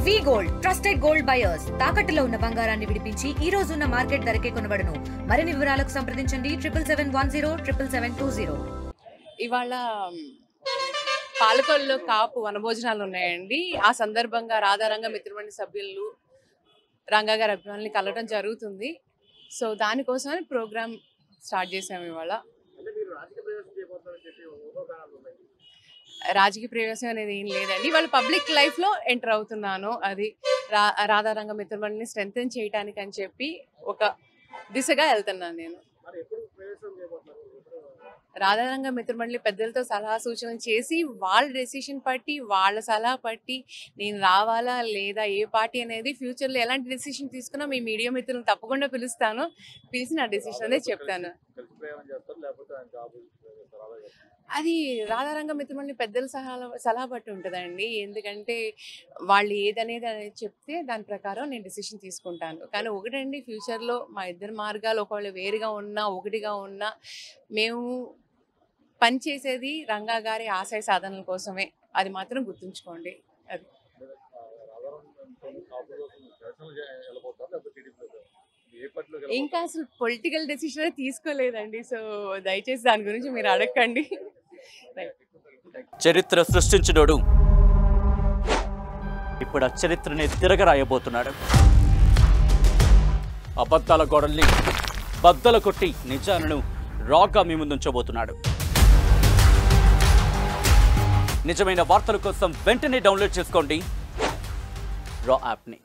వి gold trusted gold buyers తాకట్టులో ఉన్న బంగారాన్ని విడిపించి ఈ రోజు ఉన్న మార్కెట్ ధరకే కొనబడును. మరిన్ని వివరాలకు సంప్రదించండి 77107720. ఇవాళ పాలకొల్లో కాపు వనభోజనాలు ఉన్నాయండి. ఆ సందర్భంగా రాధారంగ మిత్రమండలి సభ్యులు రంగా గారి అభిమానుల్ని కలవడం జరుగుతుంది. సో దానికోసమని ప్రోగ్రామ్ స్టార్ట్ చేసాము. ఇవాళ రాజకీయ ప్రవేశం అనేది ఏం లేదండి. వాళ్ళ పబ్లిక్ లైఫ్లో ఎంటర్ అవుతున్నాను. అది రాధారంగ మిత్రమండలిని స్ట్రెంథెన్ చేయడానికి అని చెప్పి ఒక దిశగా వెళ్తున్నాను నేను. రాధారంగ మిత్రమండలి పెద్దలతో సలహా సూచనలు చేసి వాళ్ళ డెసిషన్ పట్టి వాళ్ళ సలహా పట్టి నేను రావాలా లేదా ఏ పార్టీ అనేది ఫ్యూచర్లో ఎలాంటి డెసిషన్ తీసుకున్నా మీ మీడియా మిత్రులను తప్పకుండా పిలుస్తాను. పిలిచి నా డెసిషన్ అనేది చెప్తాను. అది రాధారంగ మిత్రమండలి పెద్దల సలహా బట్టి ఉంటుందండి. ఎందుకంటే వాళ్ళు ఏదనేది చెప్తే దాని ప్రకారం నేను డెసిషన్ తీసుకుంటాను. కానీ ఒకటండి, ఫ్యూచర్లో మా ఇద్దరు మార్గాలు ఒకవేళ వేరుగా ఉన్నా ఒకటిగా ఉన్నా మేము పనిచేసేది రంగా గారి ఆశయ సాధనల కోసమే. అది మాత్రం గుర్తుంచుకోండి. అది ఇంకా అసలు పొలిటికల్ డెసిషన్ తీసుకోలేదండి. సో దయచేసి దాని గురించి మీరు అడగండి. చరిత్ర సృష్టించినోడు ఇప్పుడు ఆ చరిత్రని తిరగరాయబోతున్నాడు. అబద్ధాల గోడల్ని బద్దలు కొట్టి నిజాలను రాగా మీ ముందుంచబోతున్నాడు. నిజమైన వార్తల కోసం వెంటనే డౌన్లోడ్ చేసుకోండి రా యాప్ని.